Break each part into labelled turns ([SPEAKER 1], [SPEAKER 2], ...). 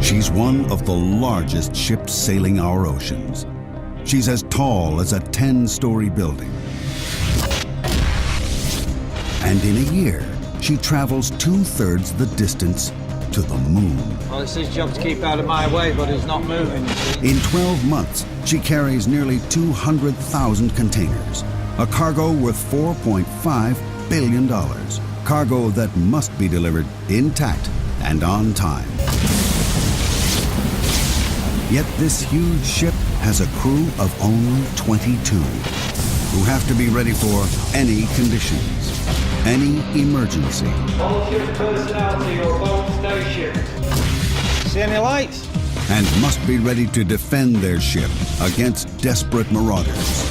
[SPEAKER 1] She's one of the largest ships sailing our oceans. She's as tall as a 10-story building. And in a year, she travels 2/3 the distance to the moon.
[SPEAKER 2] Well, it's his job to keep out of my way, but he's not moving, you see.
[SPEAKER 1] In 12 months, she carries nearly 200,000 containers, a cargo worth $4.5 billion. Cargo that must be delivered intact and on time. Yet this huge ship has a crew of only 22, who have to be ready for any conditions, any emergency.
[SPEAKER 2] All ship personnel to your boat station. See any lights?
[SPEAKER 1] And must be ready to defend their ship against desperate marauders,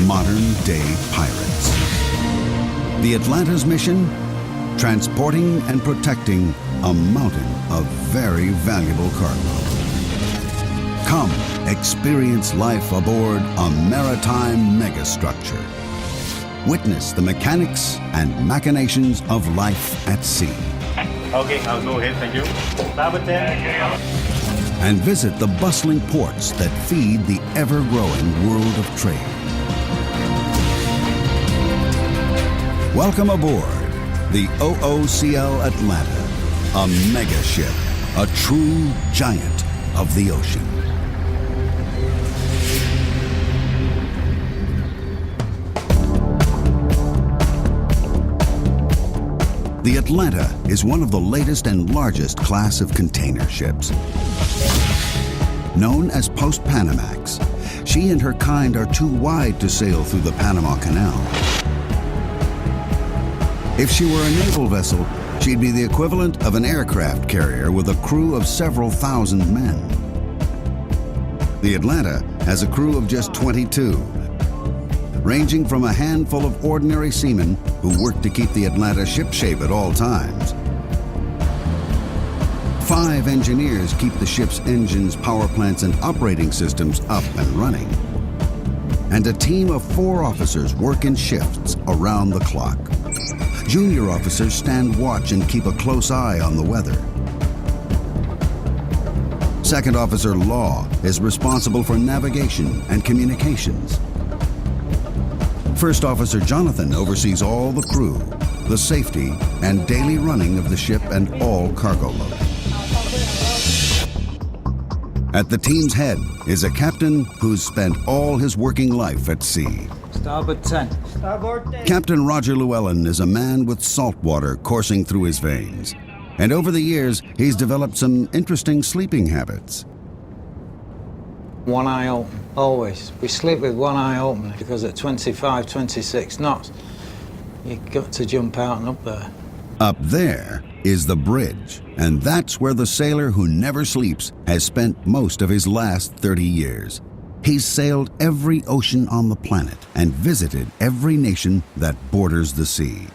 [SPEAKER 1] modern-day pirates. The Atlanta's mission? Transporting and protecting a mountain of very valuable cargo. Come, experience life aboard a maritime megastructure. Witness the mechanics and machinations of life at sea.
[SPEAKER 3] Okay, I'll go ahead, thank you. Starboard 10.
[SPEAKER 1] And visit the bustling ports that feed the ever-growing world of trade. Welcome aboard the OOCL Atlanta, a megaship, a true giant of the ocean. The Atlanta is one of the latest and largest class of container ships. Known as Post-Panamax, she and her kind are too wide to sail through the Panama Canal. If she were a naval vessel, she'd be the equivalent of an aircraft carrier with a crew of several thousand men. The Atlanta has a crew of just 22, ranging from a handful of ordinary seamen who work to keep the Atlanta shipshape at all times. 5 engineers keep the ship's engines, power plants, and operating systems up and running. And a team of 4 officers work in shifts around the clock. Junior officers stand watch and keep a close eye on the weather. Second Officer Law is responsible for navigation and communications. First Officer Jonathan oversees all the crew, the safety and daily running of the ship and all cargo load. At the team's head is a captain who's spent all his working life at sea.
[SPEAKER 2] Starboard 10. Starboard 10.
[SPEAKER 1] Captain Roger Llewellyn is a man with salt water coursing through his veins. And over the years, he's developed some interesting sleeping habits.
[SPEAKER 2] One eye open, always. We sleep with one eye open because at 25, 26 knots, you've got to jump out and up there.
[SPEAKER 1] Up there is the bridge, and that's where the sailor who never sleeps has spent most of his last 30 years. He's sailed every ocean on the planet and visited every nation that borders the sea.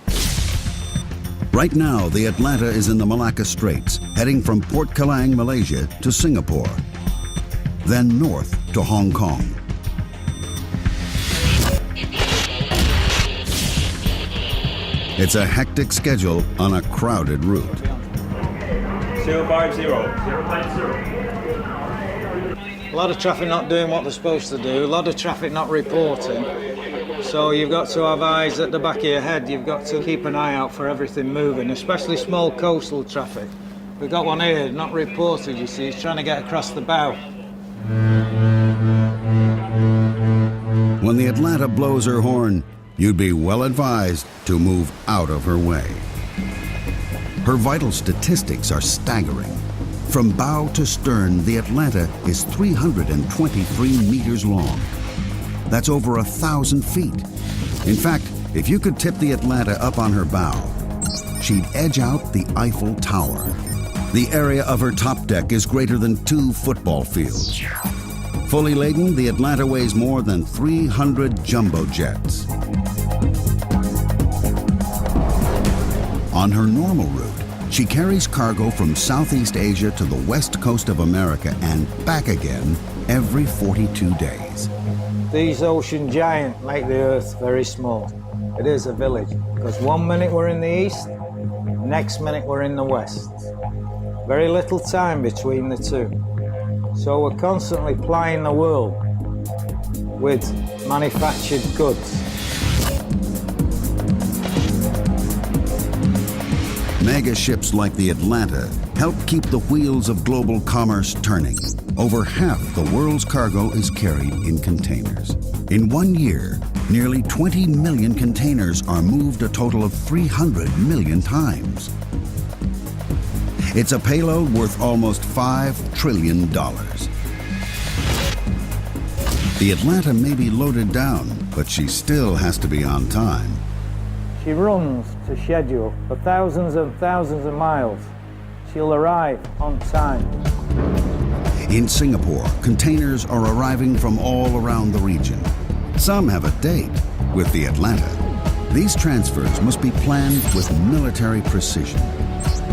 [SPEAKER 1] Right now, the Atlanta is in the Malacca Straits, heading from Port Kelang, Malaysia, to Singapore, then north to Hong Kong. It's a hectic schedule on a crowded route.
[SPEAKER 3] 050.
[SPEAKER 2] A lot of traffic not doing what they're supposed to do, a lot of traffic not reporting. So you've got to have eyes at the back of your head. You've got to keep an eye out for everything moving, especially small coastal traffic. We've got one here, not reported, you see. He's trying to get across the bow.
[SPEAKER 1] When the Atlanta blows her horn, you'd be well advised to move out of her way. Her vital statistics are staggering. From bow to stern, the Atlanta is 323 meters long. That's over 1,000 feet. In fact, if you could tip the Atlanta up on her bow, she'd edge out the Eiffel Tower. The area of her top deck is greater than 2 football fields. Fully laden, the Atlanta weighs more than 300 jumbo jets. On her normal route, she carries cargo from Southeast Asia to the west coast of America and back again every 42 days.
[SPEAKER 2] These ocean giants make the earth very small. It is a village, because one minute we're in the east, Next minute we're in the West. Very little time between the two. So we're constantly plying the world with manufactured goods.
[SPEAKER 1] Mega ships like the Atlanta help keep the wheels of global commerce turning. Over half the world's cargo is carried in containers. In 1 year, nearly 20 million containers are moved a total of 300 million times. It's a payload worth almost $5 trillion. The Atlanta may be loaded down, but she still has to be on time.
[SPEAKER 2] She runs to schedule for thousands and thousands of miles. She'll arrive on time.
[SPEAKER 1] In Singapore, containers are arriving from all around the region. Some have a date with the Atlanta. These transfers must be planned with military precision.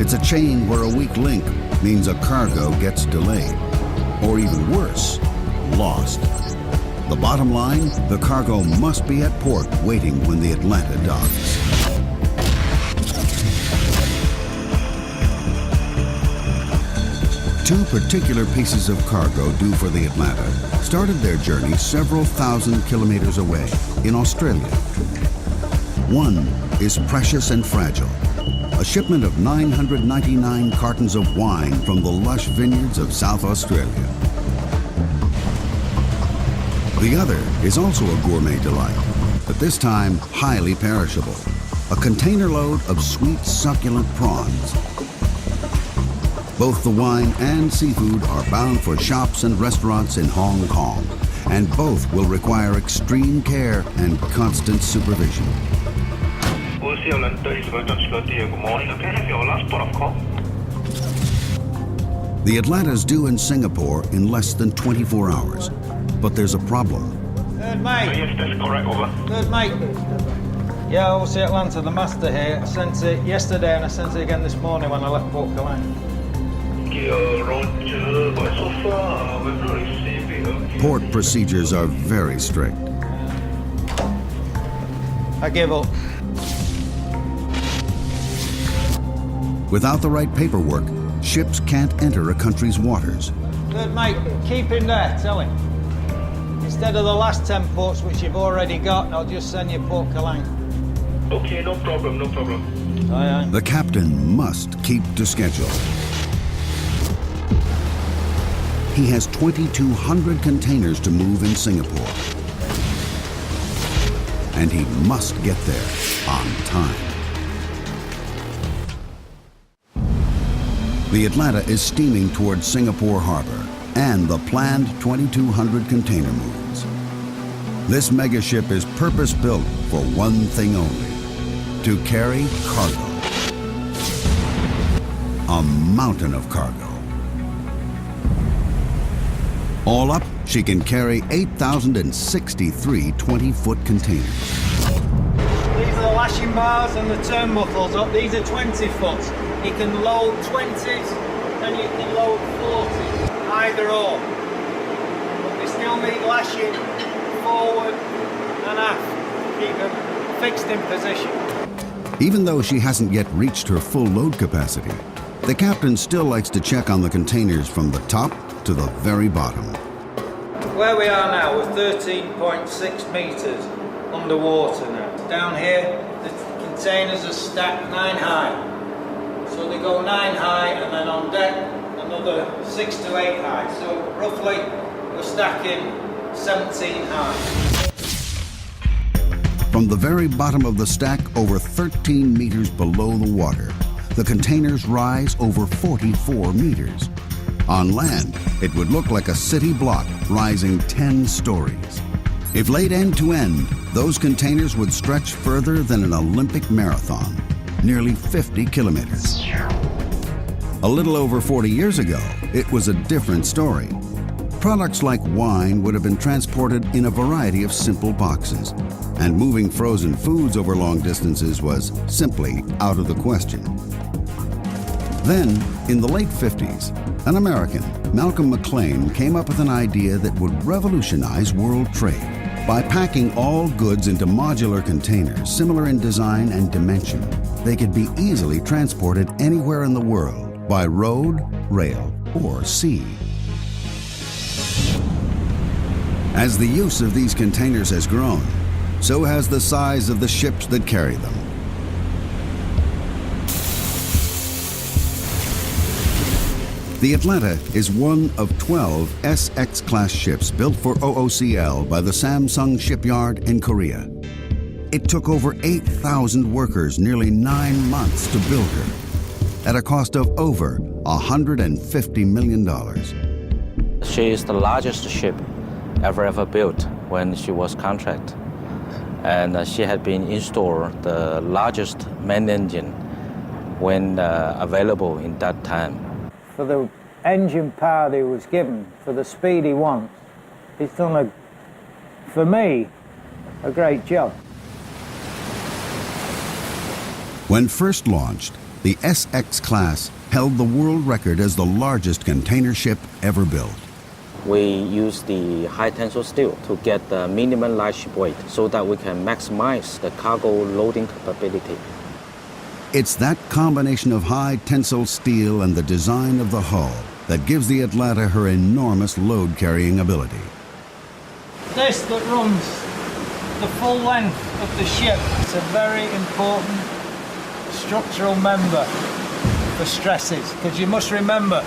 [SPEAKER 1] It's a chain where a weak link means a cargo gets delayed, or even worse, lost. The bottom line, the cargo must be at port waiting when the Atlanta docks. Two particular pieces of cargo due for the Atlanta started their journey several thousand kilometers away in Australia. One is precious and fragile, a shipment of 999 cartons of wine from the lush vineyards of South Australia. The other is also a gourmet delight, but this time highly perishable, a container load of sweet, succulent prawns. Both the wine and seafood are bound for shops and restaurants in Hong Kong, and both will require extreme care and constant supervision.
[SPEAKER 4] Good morning. Can I have your last port of call?
[SPEAKER 1] The Atlanta's due in Singapore in less than 24 hours, but there's a problem.
[SPEAKER 2] Third mate.
[SPEAKER 4] Yes, that's correct, over.
[SPEAKER 2] Third mate. Yeah, obviously Atlanta, the master here. I sent it yesterday and I sent it again this morning when I left Port Callane.
[SPEAKER 4] Roger, but so far we've not received it.
[SPEAKER 1] Port procedures are very strict.
[SPEAKER 2] I give up.
[SPEAKER 1] Without the right paperwork, ships can't enter a country's waters.
[SPEAKER 2] Third mate, keep him there, tell him. Instead of the last 10 ports which you've already got, I'll just send you Port Callane.
[SPEAKER 4] Okay, no problem, no problem.
[SPEAKER 2] Aye, aye.
[SPEAKER 1] The captain must keep to schedule. He has 2,200 containers to move in Singapore. And he must get there on time. The Atlanta is steaming towards Singapore Harbor and the planned 2,200 container moves. This megaship is purpose-built for one thing only: to carry cargo. A mountain of cargo. All up, she can carry 8,063 20-foot containers.
[SPEAKER 2] These are the lashing bars and the turnbuckles up. These are 20 foot. You can load 20s and you can load 40, either or. But they still need lashing forward and aft to keep them fixed in position.
[SPEAKER 1] Even though she hasn't yet reached her full load capacity, the captain still likes to check on the containers from the top to the very bottom.
[SPEAKER 2] Where we are now, we're 13.6 metres underwater now. Down here, the containers are stacked 9 high. So they go 9 high, and then on deck, another 6 to 8 high. So roughly, we're stacking 17 high.
[SPEAKER 1] From the very bottom of the stack, over 13 meters below the water, the containers rise over 44 meters. On land, it would look like a city block rising 10 stories. If laid end to end, those containers would stretch further than an Olympic marathon, nearly 50 kilometers. A little over 40 years ago, it was a different story. Products like wine would have been transported in a variety of simple boxes, and moving frozen foods over long distances was simply out of the question. Then, in the late 50s, an American, Malcolm McLean, came up with an idea that would revolutionize world trade by packing all goods into modular containers similar in design and dimension. they could be easily transported anywhere in the world by road, rail, or sea. As the use of these containers has grown, so has the size of the ships that carry them. The Atlanta is one of 12 SX-class ships built for OOCL by the Samsung shipyard in Korea. It took over 8,000 workers nearly 9 months to build her, at a cost of over $150 million.
[SPEAKER 5] She is the largest ship ever built when she was contract. And she had been installed the largest main engine when available in that time.
[SPEAKER 2] For the engine power he was given, for the speed he wants, he's done, for me, a great job.
[SPEAKER 1] When first launched, the SX class held the world record as the largest container ship ever built.
[SPEAKER 5] We use the high tensile steel to get the minimum light ship weight so that we can maximize the cargo loading capability.
[SPEAKER 1] It's that combination of high tensile steel and the design of the hull that gives the Atlanta her enormous load-carrying ability.
[SPEAKER 2] This that runs the full length of the ship, it's a very important structural member for stresses, because you must remember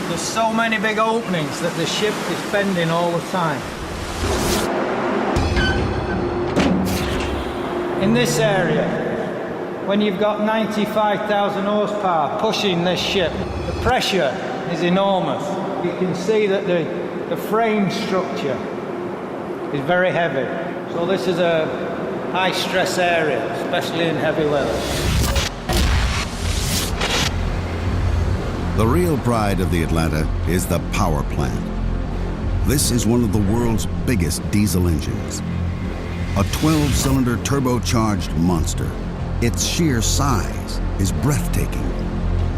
[SPEAKER 2] there's so many big openings that the ship is bending all the time. In this area, when you've got 95,000 horsepower pushing this ship, the pressure is enormous. You can see that the frame structure is very heavy. So this is a high stress area, especially in heavy weather.
[SPEAKER 1] The real pride of the Atlanta is the power plant. This is one of the world's biggest diesel engines. A 12-cylinder turbocharged monster. Its sheer size is breathtaking.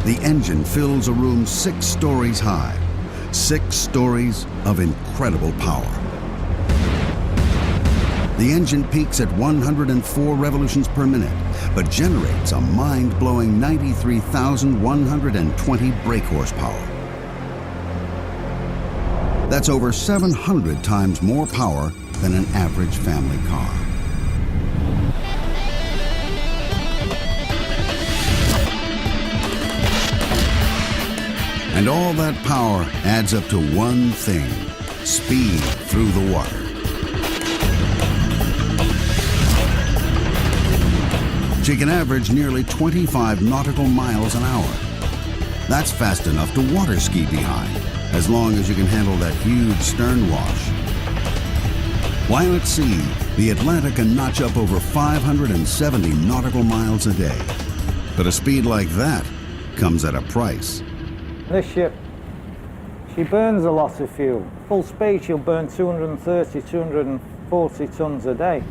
[SPEAKER 1] The engine fills a room 6 stories high, 6 stories of incredible power. The engine peaks at 104 revolutions per minute, but generates a mind-blowing 93,120 brake horsepower. That's over 700 times more power than an average family car. And all that power adds up to one thing: speed through the water. She can average nearly 25 nautical miles an hour. That's fast enough to water ski behind, as long as you can handle that huge stern wash. While at sea, the Atlanta can notch up over 570 nautical miles a day. But a speed like that comes at a price.
[SPEAKER 2] This ship, she burns a lot of fuel. Full speed, she'll burn 230, 240 tons a day.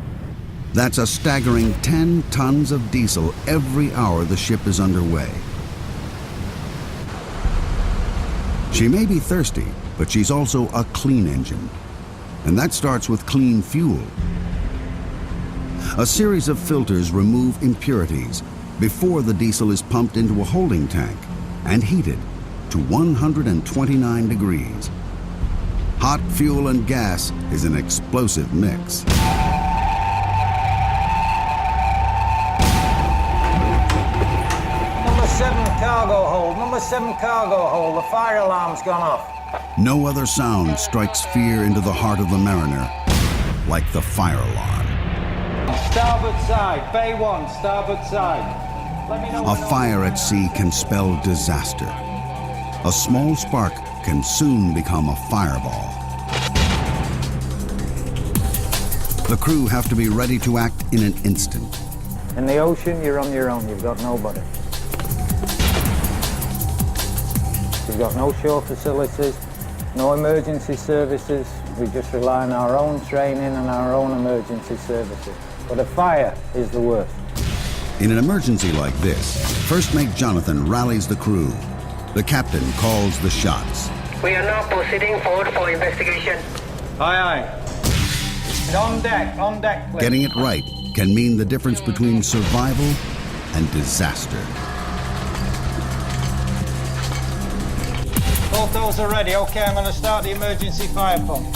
[SPEAKER 1] That's a staggering 10 tons of diesel every hour the ship is underway. She may be thirsty, but she's also a clean engine. And that starts with clean fuel. A series of filters remove impurities before the diesel is pumped into a holding tank and heated to 129 degrees. Hot fuel and gas is an explosive mix.
[SPEAKER 2] Number 7 cargo hold, the fire alarm's gone off.
[SPEAKER 1] No other sound strikes fear into the heart of the mariner like the fire alarm.
[SPEAKER 2] Starboard side, bay 1, starboard side. Let me know.
[SPEAKER 1] A fire at sea can spell disaster. A small spark can soon become a fireball. The crew have to be ready to act in an instant.
[SPEAKER 2] In the ocean, you're on your own, you've got nobody. We've got no shore facilities, no emergency services. We just rely on our own training and our own emergency services. But a fire is the worst.
[SPEAKER 1] In an emergency like this, First Mate Jonathan rallies the crew. The captain calls the shots.
[SPEAKER 6] We are now proceeding forward for investigation.
[SPEAKER 2] Aye, aye. On deck, please.
[SPEAKER 1] Getting it right can mean the difference between survival and disaster.
[SPEAKER 2] Both those are ready. Okay, I'm going to start the emergency fire pump.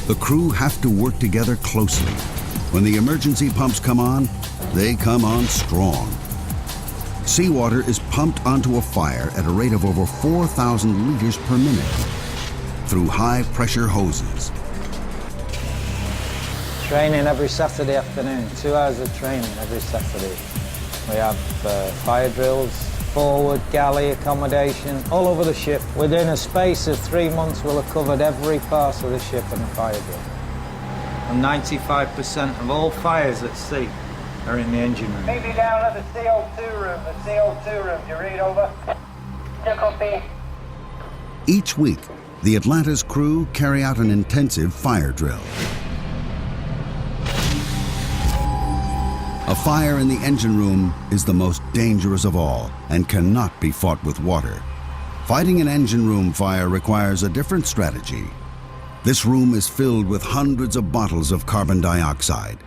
[SPEAKER 1] The crew have to work together closely. When the emergency pumps come on, they come on strong. Seawater is pumped onto a fire at a rate of over 4,000 liters per minute through high-pressure hoses.
[SPEAKER 2] Training every Saturday afternoon, 2 hours of training every Saturday. We have fire drills, forward, galley, accommodation, all over the ship. Within a space of 3 months, we'll have covered every part of the ship in a fire drill. And 95% of all fires at sea are in the engine room.
[SPEAKER 6] Maybe down at the CO2 room. The CO2 room. Do you read over? No copy.
[SPEAKER 1] Each week, the Atlanta's crew carry out an intensive fire drill. A fire in the engine room is the most dangerous of all and cannot be fought with water. Fighting an engine room fire requires a different strategy. This room is filled with hundreds of bottles of carbon dioxide,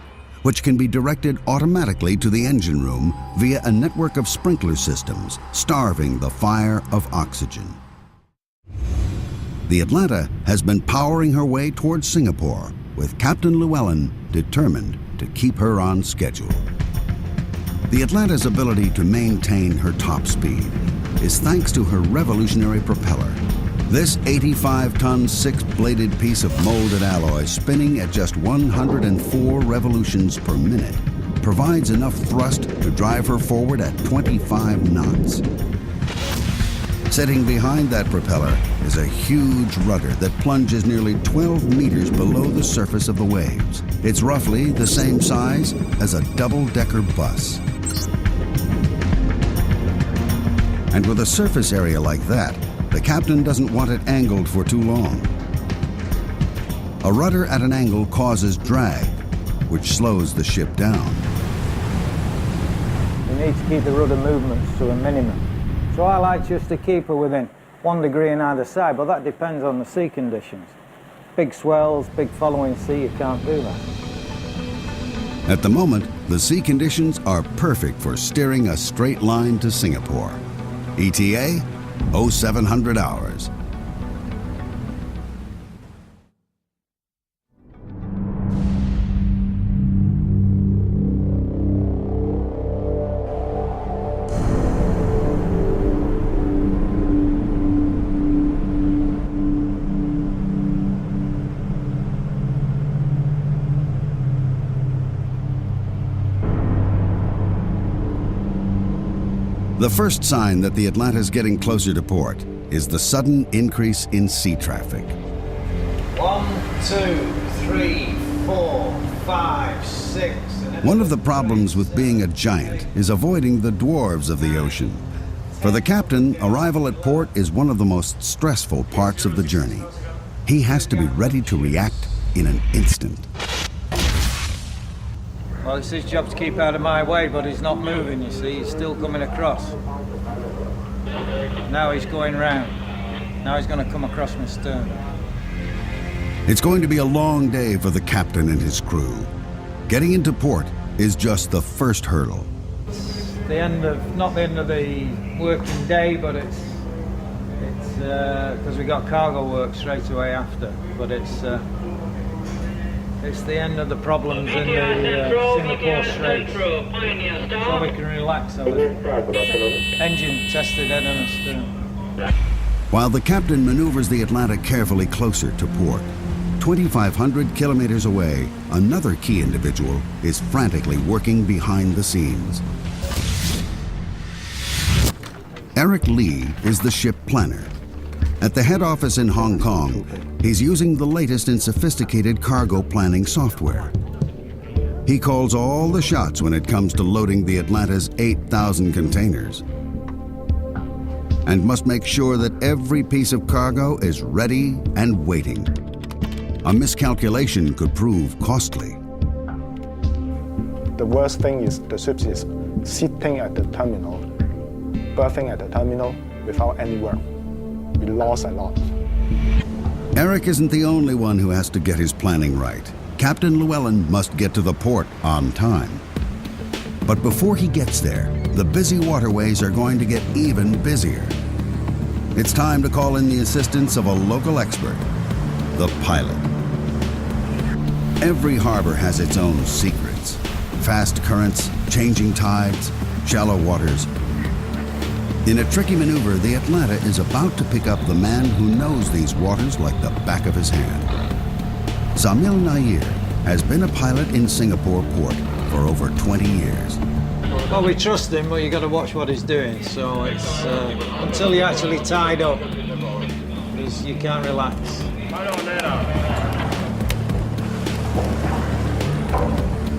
[SPEAKER 1] which can be directed automatically to the engine room via a network of sprinkler systems, starving the fire of oxygen. The Atlanta has been powering her way towards Singapore, with Captain Llewellyn determined to keep her on schedule. The Atlanta's ability to maintain her top speed is thanks to her revolutionary propeller. This 85-ton, 6-bladed piece of molded alloy spinning at just 104 revolutions per minute provides enough thrust to drive her forward at 25 knots. Sitting behind that propeller is a huge rudder that plunges nearly 12 meters below the surface of the waves. It's roughly the same size as a double-decker bus. And with a surface area like that, the captain doesn't want it angled for too long. A rudder at an angle causes drag, which slows the ship down.
[SPEAKER 2] You need to keep the rudder movements to a minimum. So I like just to keep her within 1 degree on either side, but that depends on the sea conditions. Big swells, big following sea, you can't do that.
[SPEAKER 1] At the moment, the sea conditions are perfect for steering a straight line to Singapore. ETA, 0700 hours. The first sign that the Atlanta's getting closer to port is the sudden increase in sea traffic.
[SPEAKER 2] 1, 2, 3, 4, 5, 6.
[SPEAKER 1] One of the problems with being a giant is avoiding the dwarves of the ocean. For the captain, arrival at port is one of the most stressful parts of the journey. He has to be ready to react in an instant.
[SPEAKER 2] Well, it's his job to keep out of my way, but he's not moving, you see. He's still coming across. Now he's going round. Now he's going to come across my stern.
[SPEAKER 1] It's going to be a long day for the captain and his crew. Getting into port is just the first hurdle.
[SPEAKER 2] It's the end of, not the end of the working day, but it's because we got cargo work straight away after. But it's the end of the problems in the Singapore Straits. So we can relax a little. Engine tested head and stern.
[SPEAKER 1] While the captain maneuvers the Atlanta carefully closer to port, 2,500 kilometers away, another key individual is frantically working behind the scenes. Eric Lee is the ship planner. At the head office in Hong Kong, he's using the latest in sophisticated cargo planning software. He calls all the shots when it comes to loading the Atlanta's 8,000 containers, and must make sure that every piece of cargo is ready and waiting. A miscalculation could prove costly.
[SPEAKER 7] The worst thing is the ship is sitting at the terminal, berthing at the terminal without any work. We lost a lot.
[SPEAKER 1] Eric isn't the only one who has to get his planning right. Captain Llewellyn must get to the port on time. But before he gets there, the busy waterways are going to get even busier. It's time to call in the assistance of a local expert, the pilot. Every harbor has its own secrets. Fast currents, changing tides, shallow waters. In a tricky maneuver, the Atlanta is about to pick up the man who knows these waters like the back of his hand. Samil Nair has been a pilot in Singapore port for over 20 years.
[SPEAKER 2] Well, we trust him, but you got to watch what he's doing. So it's until you're actually tied up, you can't relax.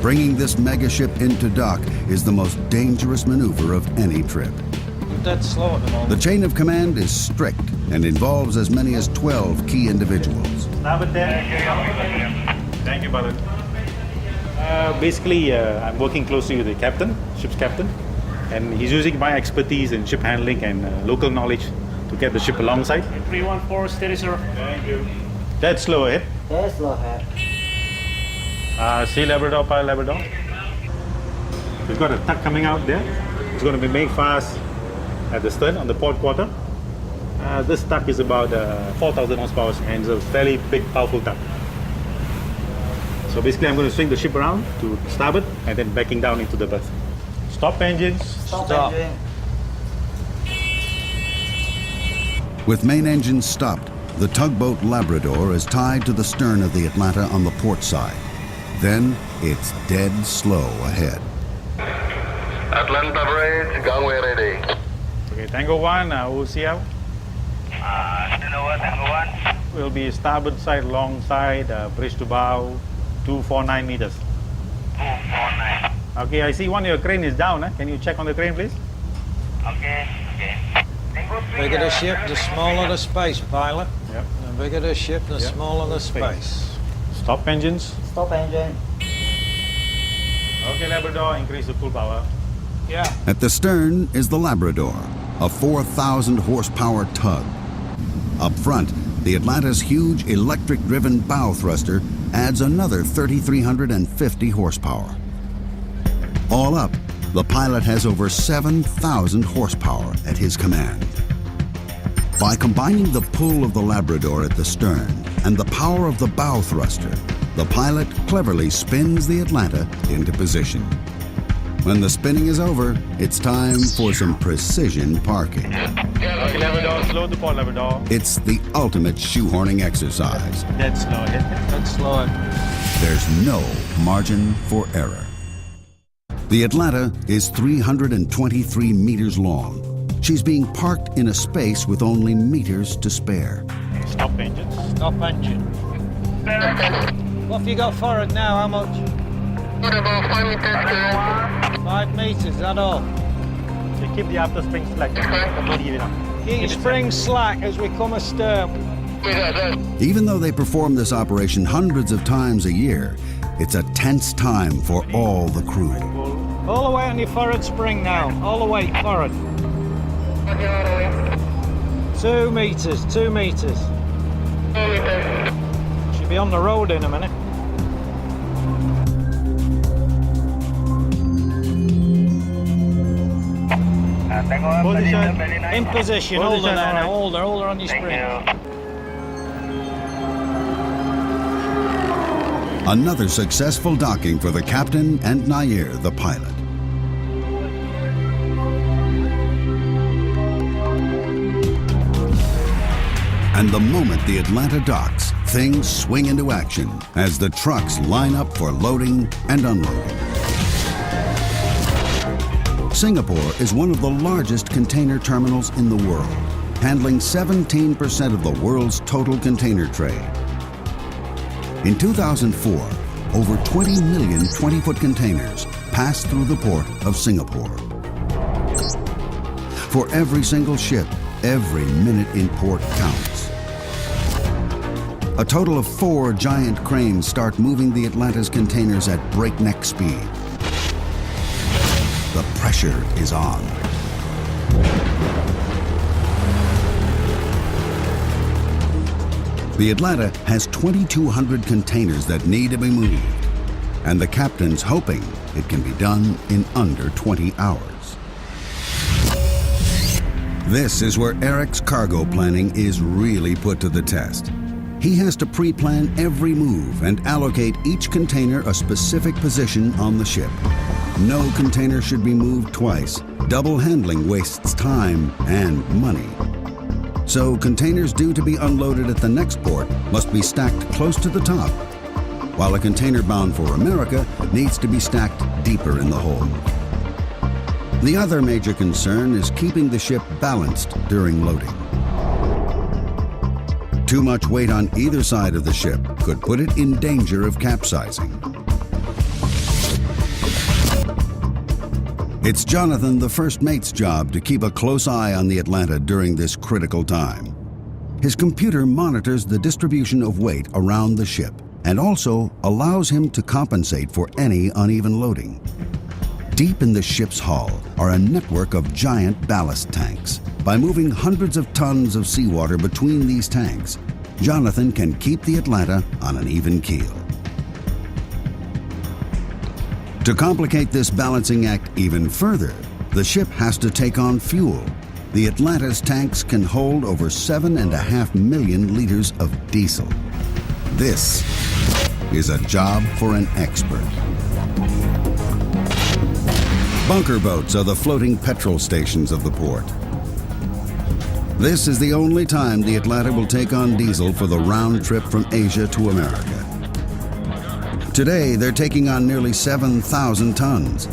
[SPEAKER 1] Bringing this megaship into dock is the most dangerous maneuver of any trip.
[SPEAKER 2] I'm dead slow at the moment.
[SPEAKER 1] The chain of command is strict and involves as many as 12 key individuals.
[SPEAKER 3] Starboard 10. Thank you, brother. Basically, I'm working closely with the captain, ship's captain, and he's using my expertise in ship handling and local knowledge to get the ship alongside.
[SPEAKER 4] 314, steady, sir.
[SPEAKER 3] Thank you. Dead slow ahead.
[SPEAKER 6] Dead slow ahead.
[SPEAKER 3] Sea Labrador, Pilot Labrador. We've got a tug coming out there. It's going to be made fast at the stern on the port quarter. This tug is about 4,000 horsepower and it's a fairly big, powerful tug. So basically I'm going to swing the ship around to starboard and then backing down into the berth. Stop engines.
[SPEAKER 2] Stop.
[SPEAKER 6] Engine.
[SPEAKER 1] With main engines stopped, the tugboat Labrador is tied to the stern of the Atlanta on the port side. Then it's dead slow ahead.
[SPEAKER 4] Atlanta bridge, gangway ready.
[SPEAKER 3] Okay, Tango 1, OCL.
[SPEAKER 4] Tango 1.
[SPEAKER 3] Will be starboard side, long side, bridge to bow, 249 meters.
[SPEAKER 4] 249.
[SPEAKER 3] Okay, I see one of your crane is down. Can you check on the crane, please?
[SPEAKER 4] Okay. Tango 3.
[SPEAKER 2] Bigger the ship, the smaller the space, pilot.
[SPEAKER 3] Yep.
[SPEAKER 2] The bigger the ship, the
[SPEAKER 3] Yep.
[SPEAKER 2] smaller the space.
[SPEAKER 3] Stop engines.
[SPEAKER 6] Stop engine.
[SPEAKER 3] Okay, Labrador, increase the full power.
[SPEAKER 2] Yeah.
[SPEAKER 1] At the stern is the Labrador, a 4,000 horsepower tug. Up front, the Atlanta's huge electric-driven bow thruster adds another 3,350 horsepower. All up, the pilot has over 7,000 horsepower at his command. By combining the pull of the Labrador at the stern and the power of the bow thruster, the pilot cleverly spins the Atlanta into position. When the spinning is over, it's time for some precision parking.
[SPEAKER 3] Okay, Labrador, slow to port, Labrador.
[SPEAKER 1] It's the ultimate shoehorning exercise.
[SPEAKER 3] Dead slow ahead.
[SPEAKER 2] Dead slow.
[SPEAKER 1] There's no margin for error. The Atlanta is 323 meters long. She's being parked in a space with only meters to spare.
[SPEAKER 3] Stop engines.
[SPEAKER 2] Stop engine. What have you got for it now? How much?
[SPEAKER 4] What about 5 meters?
[SPEAKER 2] 5 meters, is that all?
[SPEAKER 3] So keep the after spring slack. Don't give it up.
[SPEAKER 2] Keep spring slack as we come astern.
[SPEAKER 1] Even though they perform this operation hundreds of times a year, it's a tense time for all the crew.
[SPEAKER 2] All the way on your forward spring now. All the way forward. 2 meters, 2 meters. Should be on the road in a minute. In position, hold her there now, hold her on your spring.
[SPEAKER 1] Another successful docking for the captain and Nair, the pilot. And the moment the Atlanta docks, things swing into action as the trucks line up for loading and unloading. Singapore is one of the largest container terminals in the world, handling 17% of the world's total container trade. In 2004, over 20 million 20-foot containers passed through the port of Singapore. For every single ship, every minute in port counts. A total of 4 giant cranes start moving the Atlanta's containers at breakneck speed. The pressure is on. The Atlanta has 2,200 containers that need to be moved. and the captain's hoping it can be done in under 20 hours. This is where Eric's cargo planning is really put to the test. He has to pre-plan every move and allocate each container a specific position on the ship. No container should be moved twice. Double handling wastes time and money. So containers due to be unloaded at the next port must be stacked close to the top, while a container bound for America needs to be stacked deeper in the hold. The other major concern is keeping the ship balanced during loading. Too much weight on either side of the ship could put it in danger of capsizing. It's Jonathan, the first mate's job to keep a close eye on the Atlanta during this critical time. His computer monitors the distribution of weight around the ship and also allows him to compensate for any uneven loading. Deep in the ship's hull are a network of giant ballast tanks. By moving hundreds of tons of seawater between these tanks, Jonathan can keep the Atlanta on an even keel. To complicate this balancing act even further, the ship has to take on fuel. The Atlanta's tanks can hold over 7.5 million liters of diesel. This is a job for an expert. Bunker boats are the floating petrol stations of the port. This is the only time the Atlanta will take on diesel for the round trip from Asia to America. Today, they're taking on nearly 7,000 tons.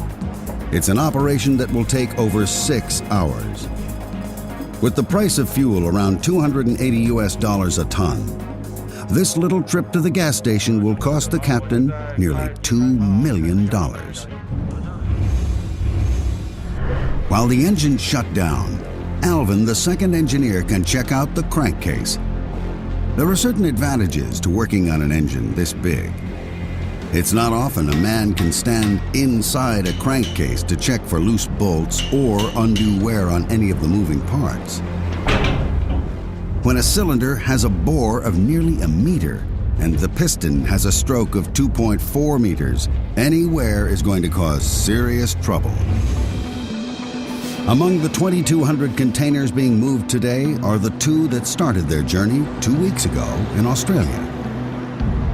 [SPEAKER 1] It's an operation that will take over 6 hours. With the price of fuel around $280 a ton, this little trip to the gas station will cost the captain nearly $2 million. While the engine's shut down, Alvin, the second engineer, can check out the crankcase. There are certain advantages to working on an engine this big. It's not often a man can stand inside a crankcase to check for loose bolts or undue wear on any of the moving parts. When a cylinder has a bore of nearly a meter and the piston has a stroke of 2.4 meters, any wear is going to cause serious trouble. Among the 2,200 containers being moved today are the 2 that started their journey 2 weeks ago in Australia.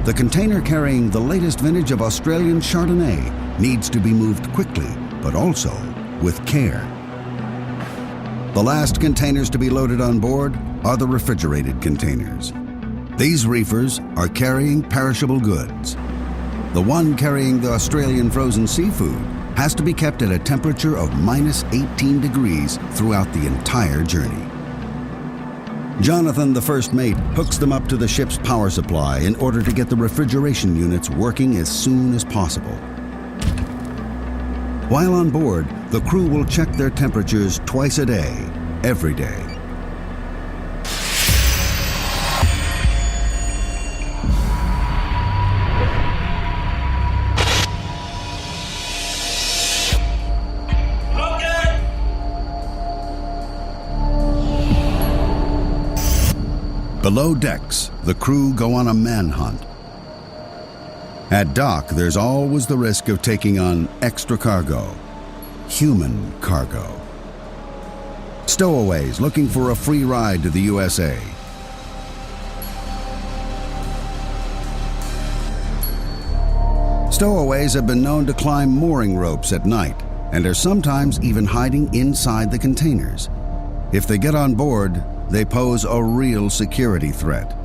[SPEAKER 1] The container carrying the latest vintage of Australian Chardonnay needs to be moved quickly, but also with care. The last containers to be loaded on board are the refrigerated containers. These reefers are carrying perishable goods. The one carrying the Australian frozen seafood has to be kept at a temperature of minus 18 degrees throughout the entire journey. Jonathan, the first mate, hooks them up to the ship's power supply in order to get the refrigeration units working as soon as possible. While on board, the crew will check their temperatures twice a day, every day. Below decks, the crew go on a manhunt. At dock, there's always the risk of taking on extra cargo, human cargo. Stowaways looking for a free ride to the USA. Stowaways have been known to climb mooring ropes at night and are sometimes even hiding inside the containers. If they get on board, they pose a real security threat.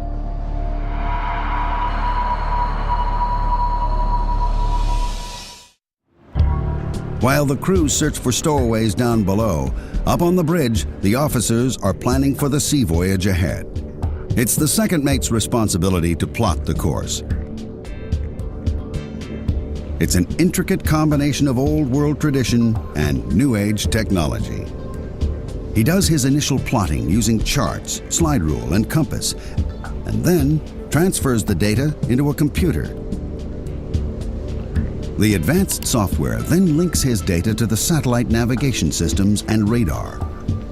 [SPEAKER 1] While the crews search for stowaways down below, up on the bridge, the officers are planning for the sea voyage ahead. It's the second mate's responsibility to plot the course. It's an intricate combination of old world tradition and new age technology. He does his initial plotting using charts, slide rule, and compass, and then transfers the data into a computer. The advanced software then links his data to the satellite navigation systems and radar.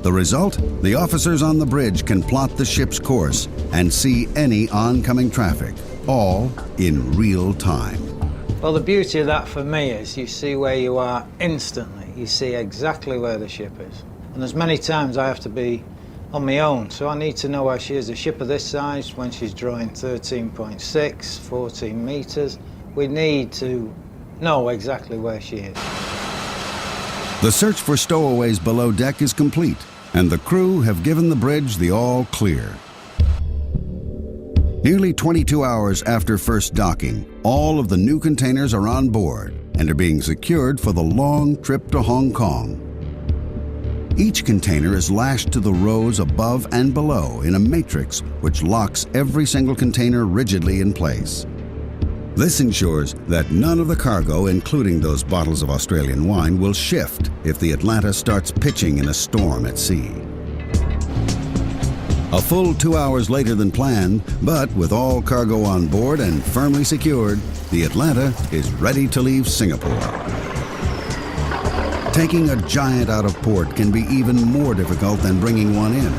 [SPEAKER 1] The result? The officers on the bridge can plot the ship's course and see any oncoming traffic, all in real time.
[SPEAKER 2] Well, the beauty of that for me is you see where you are instantly. You see exactly where the ship is. And there's many times I have to be on my own, so I need to know where she is. A ship of this size, when she's drawing 13.6, 14 metres, we need to know exactly where she is.
[SPEAKER 1] The search for stowaways below deck is complete, and the crew have given the bridge the all clear. Nearly 22 hours after first docking, all of the new containers are on board and are being secured for the long trip to Hong Kong. Each container is lashed to the rows above and below in a matrix which locks every single container rigidly in place. This ensures that none of the cargo, including those bottles of Australian wine, will shift if the Atlanta starts pitching in a storm at sea. A full 2 hours later than planned, but with all cargo on board and firmly secured, the Atlanta is ready to leave Singapore. Taking a giant out of port can be even more difficult than bringing one in.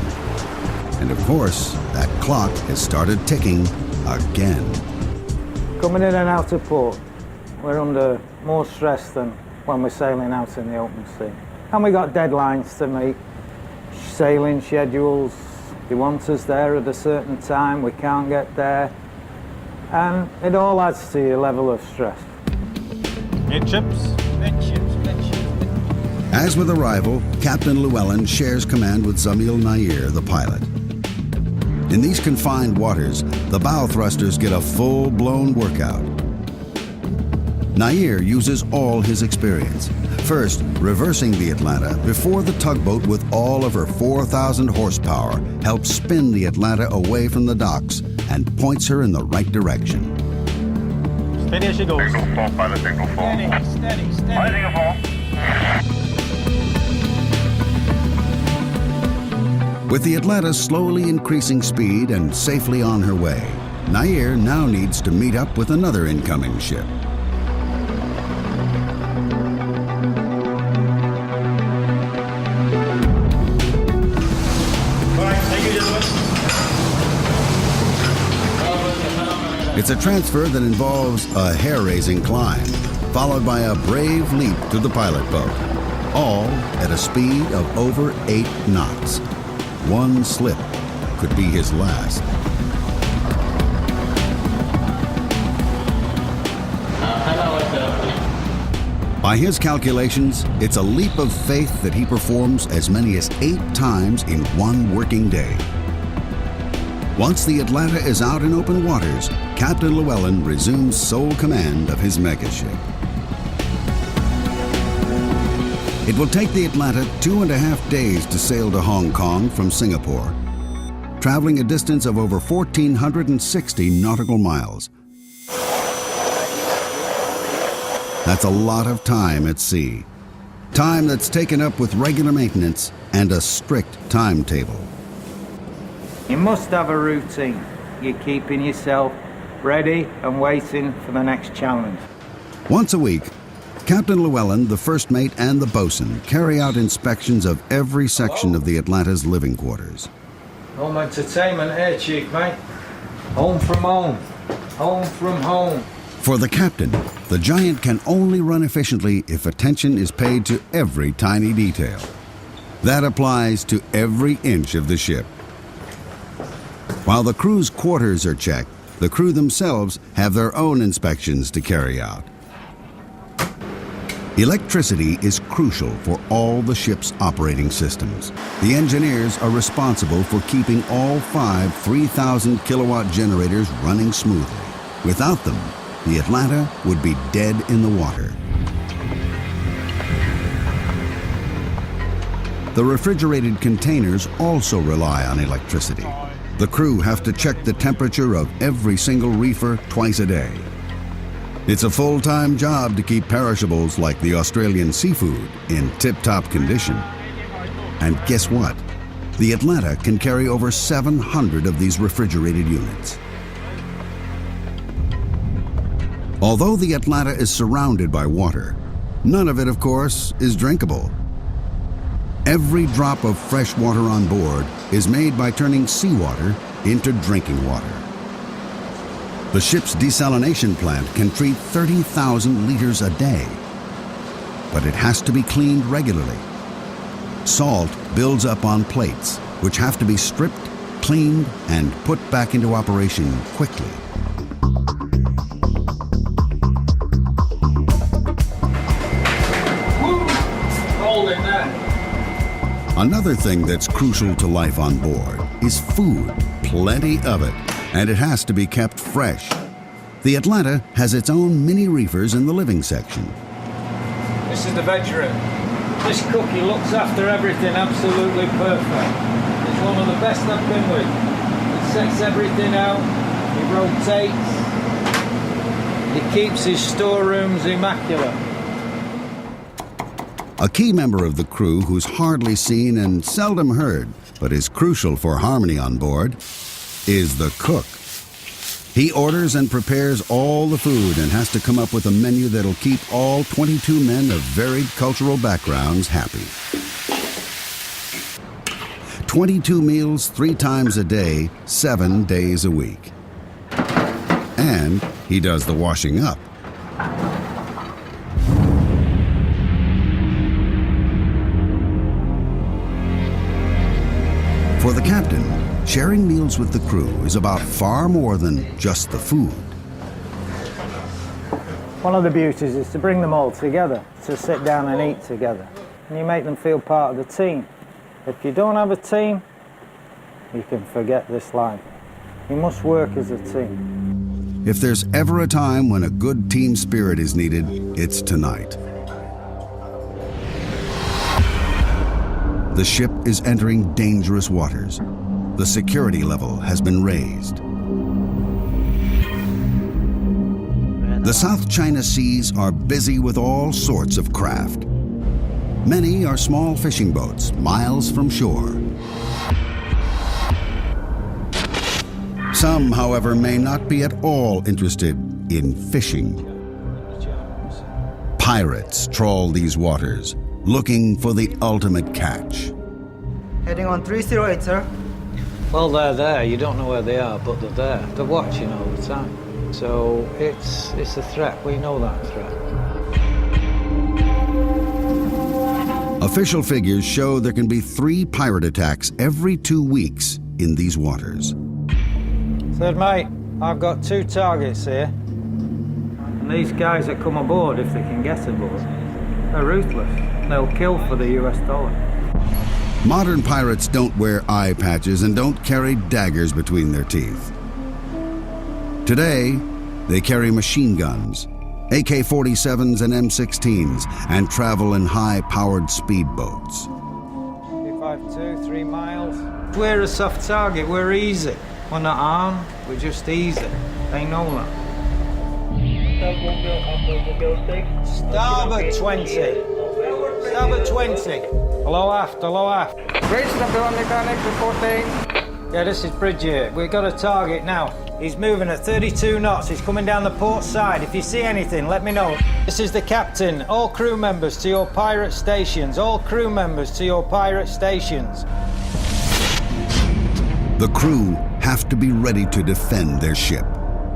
[SPEAKER 1] And of course, that clock has started ticking again.
[SPEAKER 2] Coming in and out of port, we're under more stress than when we're sailing out in the open sea. And we got deadlines to meet, sailing schedules. They want us there at a certain time, we can't get there. And it all adds to your level of stress.
[SPEAKER 3] Midships.
[SPEAKER 1] As with arrival, Captain Llewellyn shares command with Zamil Nair, the pilot. In these confined waters, the bow thrusters get a full-blown workout. Nair uses all his experience. First, reversing the Atlanta before the tugboat with all of her 4,000 horsepower helps spin the Atlanta away from the docks and points her in the right direction.
[SPEAKER 3] Steady as she goes.
[SPEAKER 4] Single 4, pilot, single 4.
[SPEAKER 2] Steady.
[SPEAKER 4] Pilot, single 4.
[SPEAKER 1] With the Atlanta slowly increasing speed and safely on her way, Nair now needs to meet up with another incoming ship. It's a transfer that involves a hair-raising climb, followed by a brave leap to the pilot boat, all at a speed of over 8 knots. One slip could be his last. By his calculations, it's a leap of faith that he performs as many as 8 times in one working day. Once the Atlanta is out in open waters, Captain Llewellyn resumes sole command of his megaship. It will take the Atlanta 2.5 days to sail to Hong Kong from Singapore, traveling a distance of over 1,460 nautical miles. That's a lot of time at sea. Time that's taken up with regular maintenance and a strict timetable.
[SPEAKER 2] You must have a routine. You're keeping yourself ready and waiting for the next challenge.
[SPEAKER 1] Once a week, Captain Llewellyn, the first mate, and the bosun carry out inspections of every section of the Atlanta's living quarters.
[SPEAKER 2] Home entertainment here, Chief Mate. Home from home. Home from home.
[SPEAKER 1] For the captain, the Giant can only run efficiently if attention is paid to every tiny detail. That applies to every inch of the ship. While the crew's quarters are checked, the crew themselves have their own inspections to carry out. Electricity is crucial for all the ship's operating systems. The engineers are responsible for keeping all 5 3,000 kilowatt generators running smoothly. Without them, the Atlanta would be dead in the water. The refrigerated containers also rely on electricity. The crew have to check the temperature of every single reefer twice a day. It's a full-time job to keep perishables like the Australian seafood in tip-top condition. And guess what? The Atlanta can carry over 700 of these refrigerated units. Although the Atlanta is surrounded by water, none of it, of course, is drinkable. Every drop of fresh water on board is made by turning seawater into drinking water. The ship's desalination plant can treat 30,000 liters a day, but it has to be cleaned regularly. Salt builds up on plates, which have to be stripped, cleaned, and put back into operation quickly.
[SPEAKER 2] Hold it there.
[SPEAKER 1] Another thing that's crucial to life on board is food, plenty of it, and it has to be kept fresh. The Atlanta has its own mini reefers in the living section.
[SPEAKER 2] This is the veg room. This cook, he looks after everything absolutely perfect. He's one of the best I've been with. He sets everything out, he rotates, he keeps his storerooms immaculate.
[SPEAKER 1] A key member of the crew who's hardly seen and seldom heard, but is crucial for harmony on board, is the cook. He orders and prepares all the food and has to come up with a menu that'll keep all 22 men of varied cultural backgrounds happy. 22 meals 3 times a day, 7 days a week. And he does the washing up. For the captain, sharing meals with the crew is about far more than just the food.
[SPEAKER 2] One of the beauties is to bring them all together, to sit down and eat together. And you make them feel part of the team. If you don't have a team, you can forget this life. You must work as a team.
[SPEAKER 1] If there's ever a time when a good team spirit is needed, it's tonight. The ship is entering dangerous waters. The security level has been raised. The South China Seas are busy with all sorts of craft. Many are small fishing boats, miles from shore. Some, however, may not be at all interested in fishing. Pirates trawl these waters, looking for the ultimate catch.
[SPEAKER 8] Heading on 308, sir.
[SPEAKER 2] Well, they're there. You don't know where they are, but they're there. They're watching all the time. So it's a threat. We know that threat.
[SPEAKER 1] Official figures show there can be 3 pirate attacks every 2 weeks in these waters.
[SPEAKER 2] Third mate, I've got 2 targets here. And these guys that come aboard, if they can get aboard, they're ruthless. They'll kill for the US dollar.
[SPEAKER 1] Modern pirates don't wear eye patches and don't carry daggers between their teeth. Today, they carry machine guns, AK-47s and M16s, and travel in high-powered speedboats.
[SPEAKER 2] 252, 3 miles. We're a soft target. We're easy. We're not armed. We're just easy. They know that. Starboard 20. Starboard 20. Hello aft, hello aft.
[SPEAKER 8] Bridge number 1 mechanic reporting.
[SPEAKER 2] Yeah, this is Bridget. We've got a target now. He's moving at 32 knots. He's coming down the port side. If you see anything, let me know. This is the captain. All crew members to your pirate stations. All crew members to your pirate stations.
[SPEAKER 1] The crew have to be ready to defend their ship.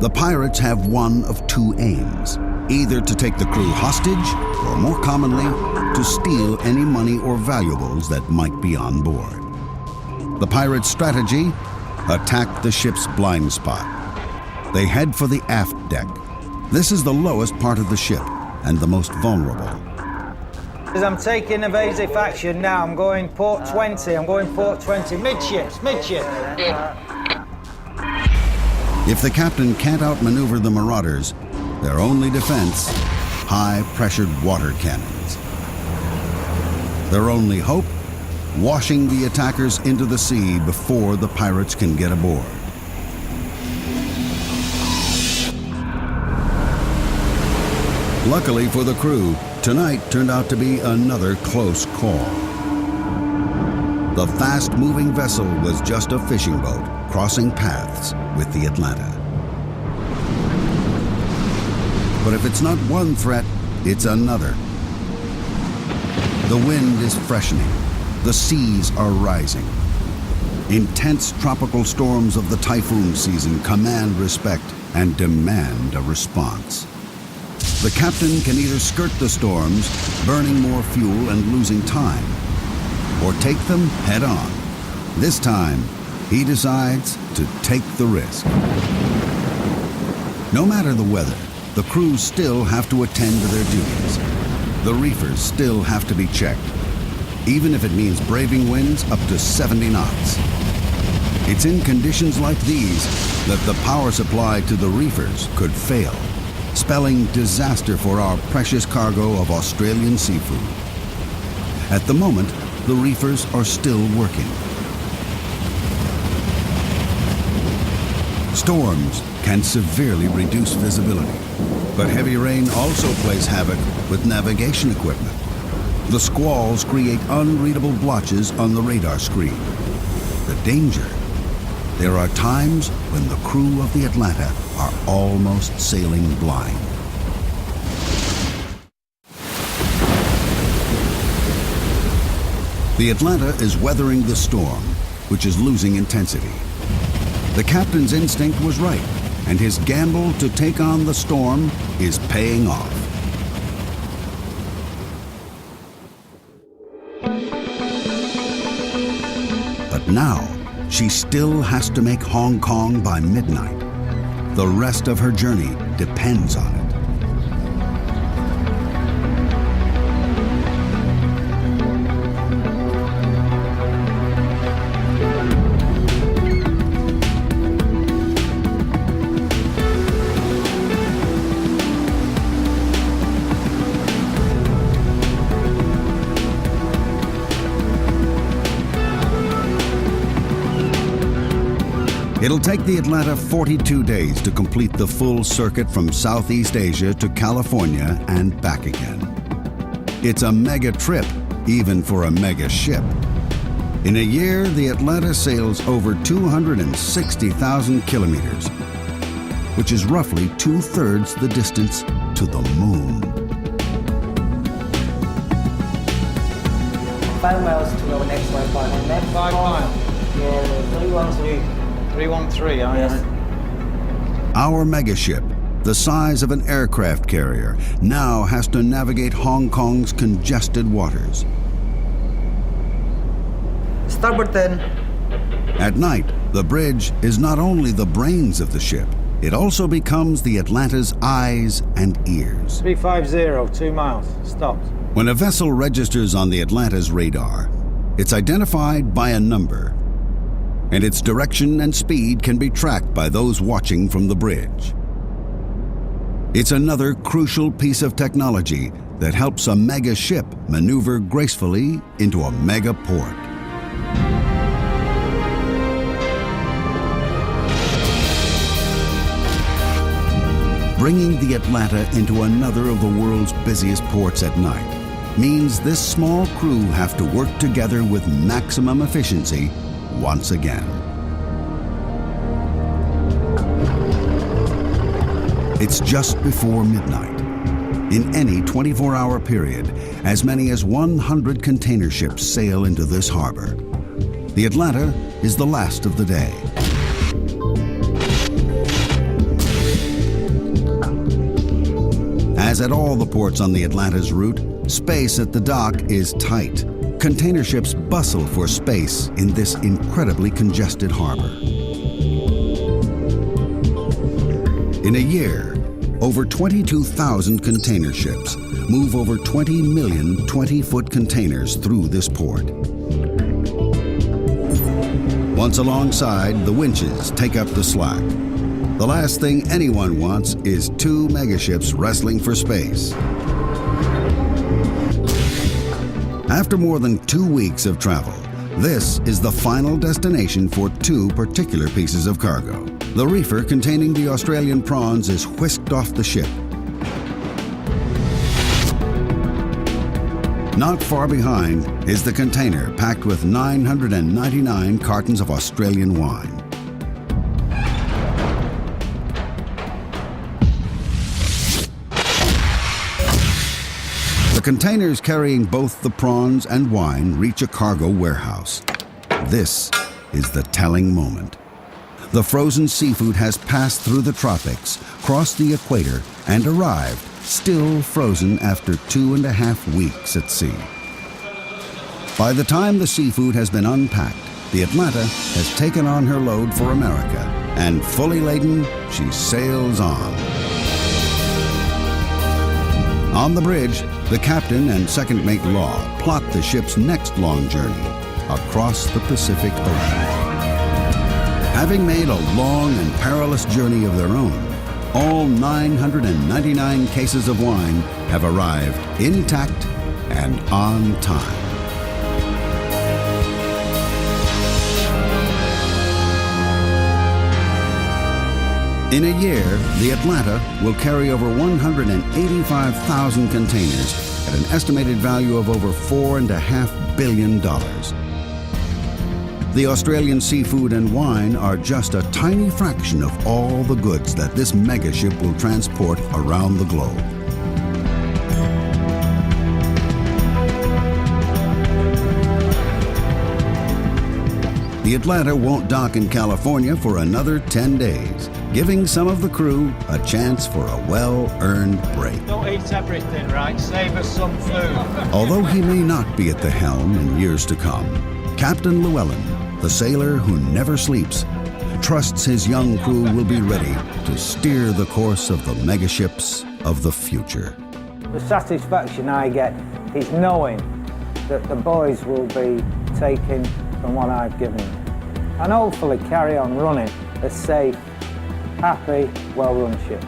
[SPEAKER 1] The pirates have one of 2 aims: either to take the crew hostage, or more commonly, to steal any money or valuables that might be on board. The pirates' strategy? Attack the ship's blind spot. They head for the aft deck. This is the lowest part of the ship and the most vulnerable.
[SPEAKER 2] As I'm taking evasive action now, I'm going port 20. I'm going port 20. Midships, midships.
[SPEAKER 1] If the captain can't outmaneuver the marauders, their only defense, high-pressured water cannons. Their only hope? Washing the attackers into the sea before the pirates can get aboard. Luckily for the crew, tonight turned out to be another close call. The fast-moving vessel was just a fishing boat crossing paths with the Atlanta. But if it's not one threat, it's another. The wind is freshening. The seas are rising. Intense tropical storms of the typhoon season command respect and demand a response. The captain can either skirt the storms, burning more fuel and losing time, or take them head on. This time, he decides to take the risk. No matter the weather, the crews still have to attend to their duties. The reefers still have to be checked, even if it means braving winds up to 70 knots. It's in conditions like these that the power supply to the reefers could fail, spelling disaster for our precious cargo of Australian seafood. At the moment, the reefers are still working. Storms can severely reduce visibility, but heavy rain also plays havoc with navigation equipment. The squalls create unreadable blotches on the radar screen. The danger: there are times when the crew of the Atlanta are almost sailing blind. The Atlanta is weathering the storm, which is losing intensity. The captain's instinct was right, and his gamble to take on the storm is paying off. But now, she still has to make Hong Kong by midnight. The rest of her journey depends on it. It'll take the Atlanta 42 days to complete the full circuit from Southeast Asia to California and back again. It's a mega trip, even for a mega ship. In a year, the Atlanta sails over 260,000 kilometers, which is roughly 2/3 the distance to the moon.
[SPEAKER 8] 5 miles to our next waypoint. And next
[SPEAKER 2] 5 miles.
[SPEAKER 8] Yeah, 313.
[SPEAKER 2] 313, I
[SPEAKER 8] Yes.
[SPEAKER 2] heard.
[SPEAKER 1] Our megaship, the size of an aircraft carrier, now has to navigate Hong Kong's congested waters.
[SPEAKER 8] Starboard 10.
[SPEAKER 1] At night, the bridge is not only the brains of the ship, it also becomes the Atlanta's eyes and ears.
[SPEAKER 2] 350, 2 miles. Stopped.
[SPEAKER 1] When a vessel registers on the Atlanta's radar, it's identified by a number, and its direction and speed can be tracked by those watching from the bridge. It's another crucial piece of technology that helps a mega ship maneuver gracefully into a mega port. Bringing the Atlanta into another of the world's busiest ports at night means this small crew have to work together with maximum efficiency once again. It's just before midnight. In any 24-hour period, as many as 100 container ships sail into this harbor. The Atlanta is the last of the day. As at all the ports on the Atlanta's route, space at the dock is tight. Container ships bustle for space in this incredibly congested harbor. In a year, over 22,000 container ships move over 20 million 20-foot containers through this port. Once alongside, the winches take up the slack. The last thing anyone wants is 2 megaships wrestling for space. After more than 2 weeks of travel, this is the final destination for 2 particular pieces of cargo. The reefer containing the Australian prawns is whisked off the ship. Not far behind is the container packed with 999 cartons of Australian wine. The containers carrying both the prawns and wine reach a cargo warehouse. This is the telling moment. The frozen seafood has passed through the tropics, crossed the equator, and arrived, still frozen after 2.5 weeks at sea. By the time the seafood has been unpacked, the Atlanta has taken on her load for America, and fully laden, she sails on. On the bridge, the captain and second mate Law plot the ship's next long journey across the Pacific Ocean. Having made a long and perilous journey of their own, all 999 cases of wine have arrived intact and on time. In a year, the Atlanta will carry over 185,000 containers at an estimated value of over $4.5 billion. The Australian seafood and wine are just a tiny fraction of all the goods that this megaship will transport around the globe. The Atlanta won't dock in California for another 10 days, giving some of the crew a chance for a well-earned break.
[SPEAKER 2] Don't eat everything, right? Save us some food.
[SPEAKER 1] Although he may not be at the helm in years to come, Captain Llewellyn, the sailor who never sleeps, trusts his young crew will be ready to steer the course of the megaships of the future.
[SPEAKER 8] The satisfaction I get is knowing that the boys will be taking from what I've given them, and hopefully carry on running a safe, happy, well-run ship.